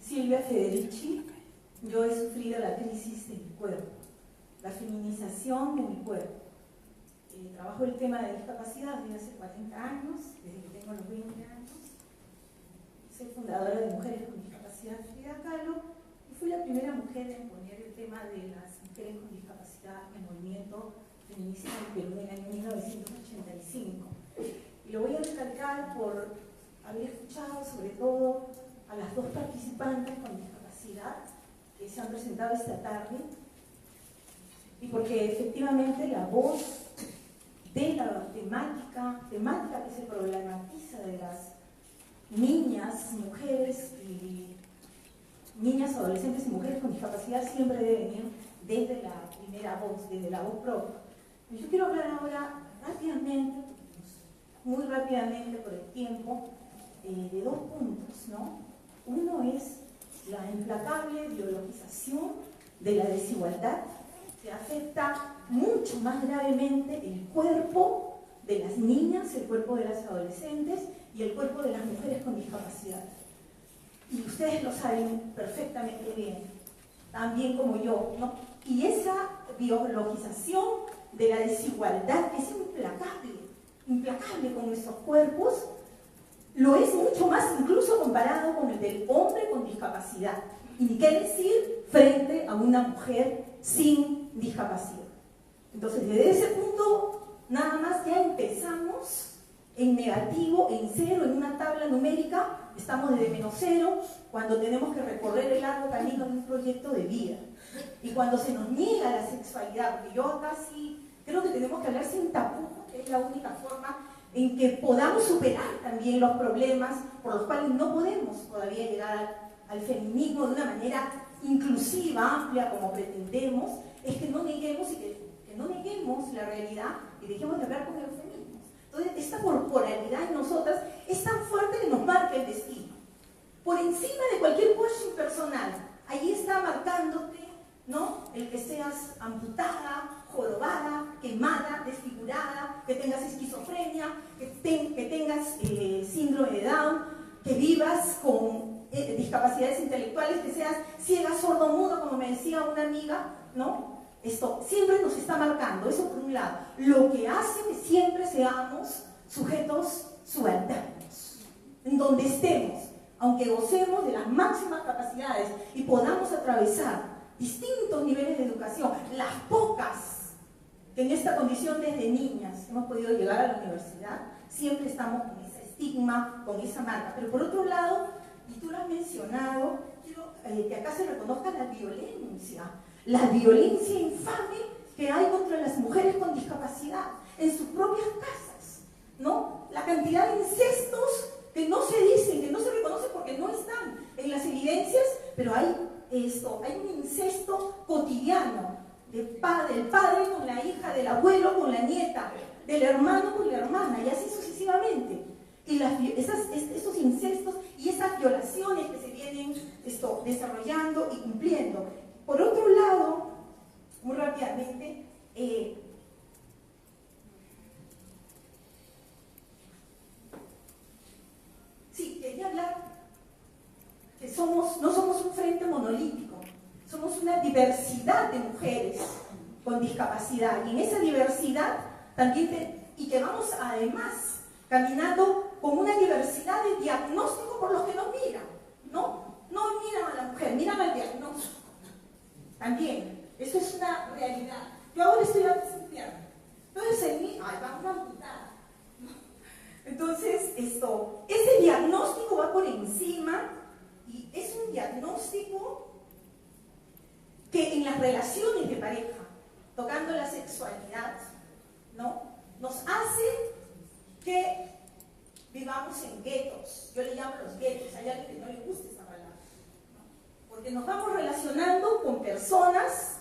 Silvia Federici, yo he sufrido la crisis de mi cuerpo, la feminización de mi cuerpo. Trabajo el tema de discapacidad desde hace 40 años, desde que tengo los 20 años. Soy fundadora de Mujeres con Discapacidad Frida Kahlo y fui la primera mujer en poner el tema de las mujeres con discapacidad en movimiento feminista en Perú en el año 1985. Y lo voy a recalcar por haber escuchado sobre todo a las dos participantes con discapacidad que se han presentado esta tarde y porque efectivamente la voz de la temática que se problematiza de las niñas, mujeres y niñas, adolescentes y mujeres con discapacidad siempre debe venir desde la primera voz, desde la voz propia. Yo quiero hablar ahora rápidamente, muy rápidamente por el tiempo, de dos puntos, ¿no? Uno es la implacable biologización de la desigualdad que afecta mucho más gravemente el cuerpo de las niñas, el cuerpo de las adolescentes y el cuerpo de las mujeres con discapacidad. Y ustedes lo saben perfectamente bien, tan bien como yo, ¿no? Y esa biologización de la desigualdad es implacable con nuestros cuerpos, lo es mucho más incluso comparado con el del hombre con discapacidad. Y ni qué decir frente a una mujer sin discapacidad. Entonces, desde ese punto, nada más ya empezamos en negativo, en cero, en una tabla numérica, estamos desde menos cero, cuando tenemos que recorrer el largo camino de un proyecto de vida. Y cuando se nos niega la sexualidad, porque yo acá sí creo que tenemos que hablar sin tapujos, que es la única forma en que podamos superar también los problemas por los cuales no podemos todavía llegar al feminismo de una manera inclusiva, amplia, como pretendemos, es que no neguemos y que no neguemos la realidad y dejemos de hablar con eufemismos. Entonces, esta corporalidad en nosotras es tan fuerte que nos marca el destino. Por encima de cualquier cuestión personal, ahí está marcándote, ¿no? El que seas amputada, jorobada, quemada, desfigurada, que tengas esquizofrenia, que tengas síndrome de Down, que vivas con discapacidades intelectuales, que seas ciega, sordo, mudo, como me decía una amiga, ¿no? Esto siempre nos está marcando, eso por un lado, lo que hace que siempre seamos sujetos subalternos, en donde estemos, aunque gocemos de las máximas capacidades y podamos atravesar distintos niveles de educación, las pocas que en esta condición desde niñas hemos podido llegar a la universidad, siempre estamos con ese estigma, con esa marca. Pero por otro lado, y tú lo has mencionado, quiero que acá se reconozca la violencia infame que hay contra las mujeres con discapacidad en sus propias casas, ¿no? La cantidad de incestos que no se dicen, que no se reconocen porque no están en las evidencias, pero hay un incesto cotidiano del padre con la hija, del abuelo con la nieta, del hermano con la hermana, y así sucesivamente. Y esos incestos y esas violaciones que se vienen desarrollando y cumpliendo. Por otro lado, muy rápidamente, quería hablar que no somos un frente monolítico, somos una diversidad de mujeres con discapacidad, y en esa diversidad también, y que vamos además caminando con una diversidad de diagnósticos por los que nos miran, ¿no? No miran a la mujer, miran al diagnóstico. También, eso es una realidad. Yo ahora estoy estudiando. Entonces, en mí, vamos a amputar. Entonces, ese diagnóstico va por encima y es un diagnóstico que en las relaciones de pareja, tocando la sexualidad, ¿no? Nos hace que vivamos en guetos. Yo le llamo los guetos. Hay alguien que no le gusta esa palabra, ¿no? Porque nos vamos relacionando con personas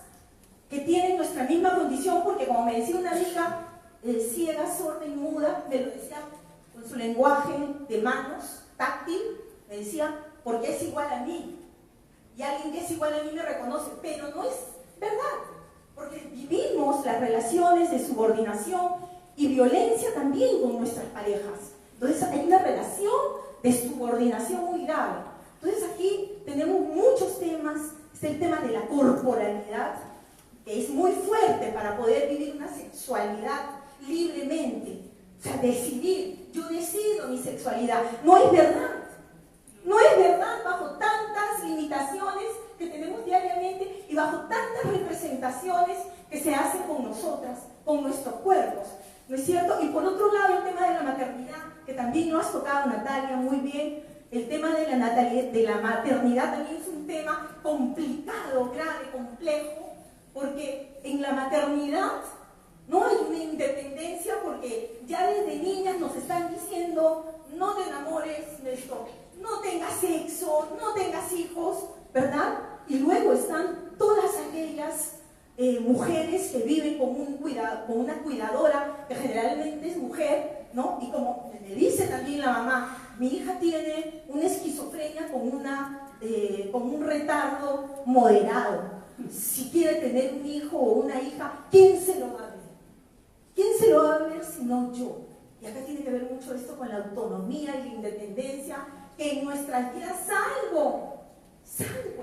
que tienen nuestra misma condición, porque como me decía una amiga ciega, sorda y muda, me lo decía con su lenguaje de manos, táctil, me decía, porque es igual a mí. Y alguien que es igual a mí me reconoce, pero no es verdad, porque vivimos las relaciones de subordinación y violencia también con nuestras parejas. Entonces hay una relación de subordinación muy grave. Entonces aquí tenemos muchos temas, es el tema de la corporalidad, que es muy fuerte para poder vivir una sexualidad libremente. O sea, decidir, yo decido mi sexualidad. No es verdad. No es verdad bajo tantas limitaciones que tenemos diariamente y bajo tantas representaciones que se hacen con nosotras, con nuestros cuerpos. ¿No es cierto? Y por otro lado, el tema de la maternidad, que también lo has tocado, Natalia, muy bien. El tema de la maternidad también es un tema complicado, grave, complejo, porque en la maternidad no hay una independencia, porque ya desde niñas nos están diciendo: no te enamores de esto, no tengas sexo, no tengas hijos, ¿verdad? Y luego están todas aquellas mujeres que viven con una cuidadora, que generalmente es mujer, ¿no? Y como me dice también la mamá, mi hija tiene una esquizofrenia con un retardo moderado. Si quiere tener un hijo o una hija, ¿quién se lo va a ver? ¿Quién se lo va a ver si no yo? Y acá tiene que ver mucho esto con la autonomía y la independencia, que en nuestras vidas, salvo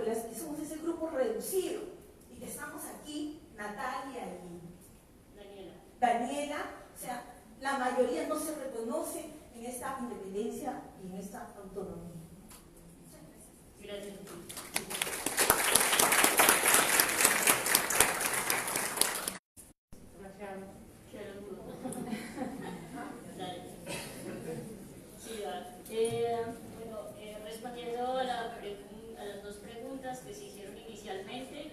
las que somos ese grupo reducido, y que estamos aquí, Natalia y Daniela, o sea, la mayoría no se reconoce en esta independencia y en esta autonomía. Gracias. Respondiendo a las dos preguntas que se hicieron inicialmente,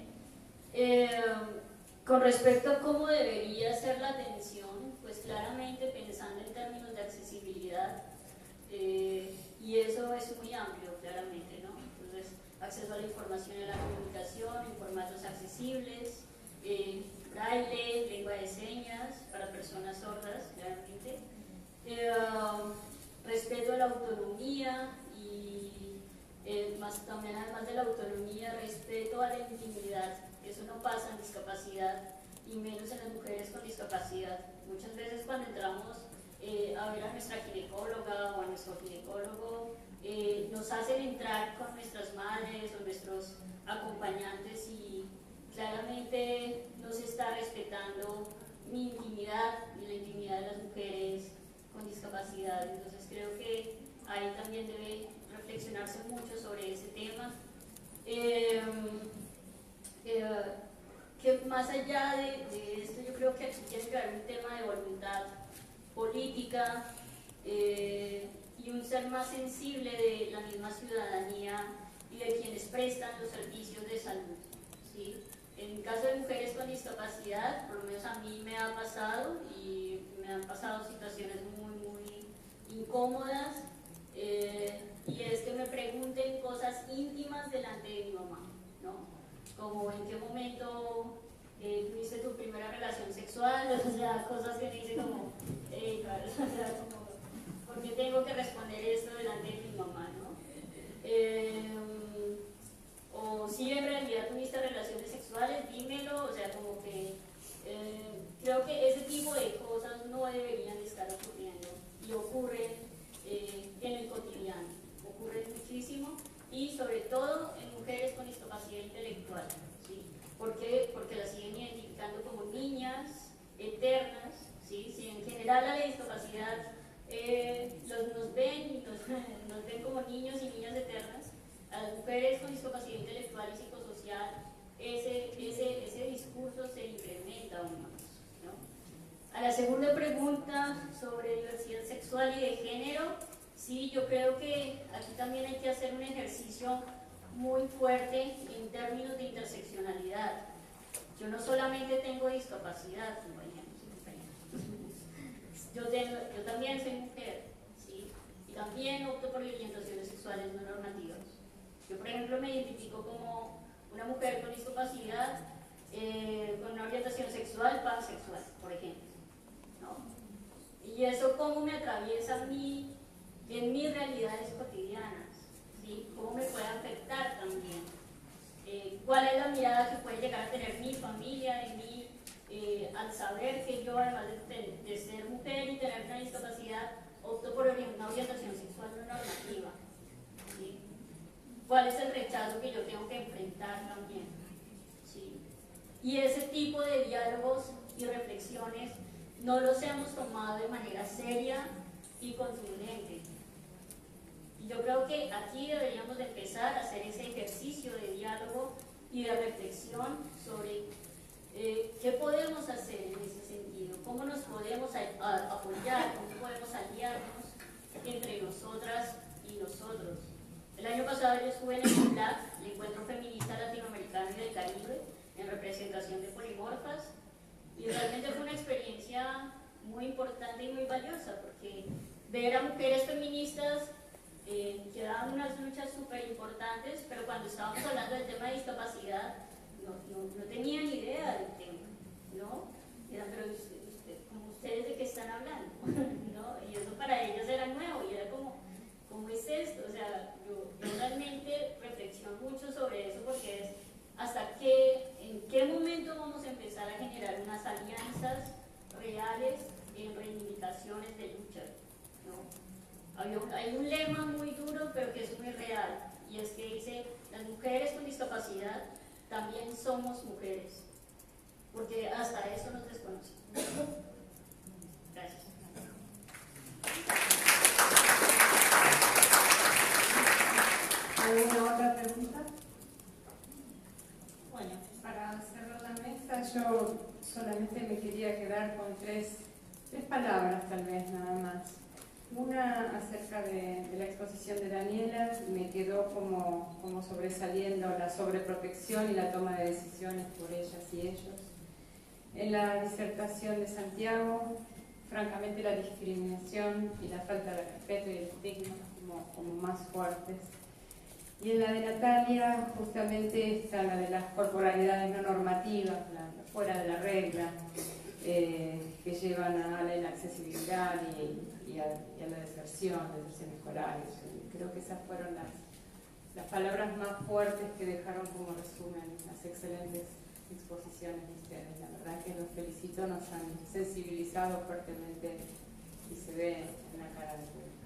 con respecto a cómo debería ser la atención, pues claramente pensando en términos de accesibilidad, y eso es muy amplio, claramente, ¿no? Entonces, acceso a la información y a la comunicación en formatos accesibles, braille, lengua de señas para personas sordas, claramente, respeto a la autonomía y también, además de la autonomía, respeto a la intimidad. Eso no pasa en discapacidad y menos en las mujeres con discapacidad. Muchas veces cuando entramos a ver a nuestra ginecóloga o a nuestro ginecólogo, nos hacen entrar con nuestras madres o nuestros acompañantes y claramente no se está respetando mi intimidad ni la intimidad de las mujeres con discapacidad. Entonces creo que ahí también debe reflexionarse mucho sobre ese tema. Que más allá de esto, yo creo que aquí tiene que haber un tema de voluntad política y un ser más sensible de la misma ciudadanía y de quienes prestan los servicios de salud, ¿sí? En el caso de mujeres con discapacidad, por lo menos a mí me ha pasado y me han pasado situaciones muy, muy incómodas, y es que me pregunten cosas íntimas delante de mi mamá, ¿no? Como en qué momento tuviste tu primera relación sexual, o sea, cosas que me dicen como, claro, o sea, como, ¿por qué tengo que responder esto delante de mi mamá, no? O si en realidad tuviste relaciones sexuales, dímelo, o sea, como que creo que ese tipo de cosas no deberían estar ocurriendo y ocurren en el cotidiano, ocurren muchísimo y sobre todo en mujeres con discapacidad intelectual, ¿sí? ¿Por qué? Porque las siguen identificando como niñas eternas, ¿sí? Si en general a la discapacidad nos ven como niños y niñas eternas, a las mujeres con discapacidad intelectual y psicosocial ese discurso se incrementa aún más, ¿no? A la segunda pregunta sobre diversidad sexual y de género, sí, yo creo que aquí también hay que hacer un ejercicio muy fuerte en términos de interseccionalidad. Yo no solamente tengo discapacidad, compañeros y compañeras. Yo también soy mujer, ¿sí? Y también opto por orientaciones sexuales no normativas. Yo, por ejemplo, me identifico como una mujer con discapacidad, con una orientación sexual pansexual, por ejemplo, ¿no? Y eso cómo me atraviesa a mí en mis realidades cotidianas, ¿sí? Cómo me puede afectar también. ¿Cuál es la mirada que puede llegar a tener mi familia de mí al saber que yo, además de ser mujer y tener una discapacidad, opto por una orientación sexual no normativa, ¿sí? ¿Cuál es el rechazo que yo tengo que enfrentar también? ¿Sí? y ese tipo de diálogos y reflexiones no los hemos tomado de manera seria y contundente. Y yo creo que aquí deberíamos de empezar a hacer ese ejercicio de diálogo y de reflexión sobre qué podemos hacer en ese sentido, cómo nos podemos apoyar, cómo podemos aliarnos entre nosotras y nosotros. El año pasado yo estuve en el ENLAC, el Encuentro Feminista Latinoamericano y del Caribe, en representación de polimorfas, y realmente fue una experiencia muy importante y muy valiosa, porque ver a mujeres feministas que daban unas luchas súper importantes, pero cuando estábamos hablando del tema de discapacidad, no tenían ni idea del tema, ¿no? Eran, pero como ustedes de qué están hablando, ¿no? Y eso para ellos era nuevo, y era como, ¿cómo es esto? O sea, yo realmente reflexiono mucho sobre eso, porque es en qué momento vamos a empezar a generar unas alianzas reales en reivindicaciones de lucha, ¿no? Hay un lema muy duro, pero que es muy real, y es que dice: las mujeres con discapacidad también somos mujeres, porque hasta eso nos desconocemos. Gracias. ¿Alguna otra pregunta? Bueno, Para cerrar la mesa, yo solamente me quería quedar con tres palabras, tal vez nada más. Una acerca de la exposición de Daniela, me quedó como sobresaliendo la sobreprotección y la toma de decisiones por ellas y ellos. En la disertación de Santiago, francamente la discriminación y la falta de respeto y el estigma como más fuertes. Y en la de Natalia, justamente está la de las corporalidades no normativas, fuera de la regla, que llevan a la inaccesibilidad y a la deserción escolar. Creo que esas fueron las palabras más fuertes que dejaron como resumen las excelentes exposiciones de ustedes. La verdad que los felicito, nos han sensibilizado fuertemente y se ve en la cara de todos.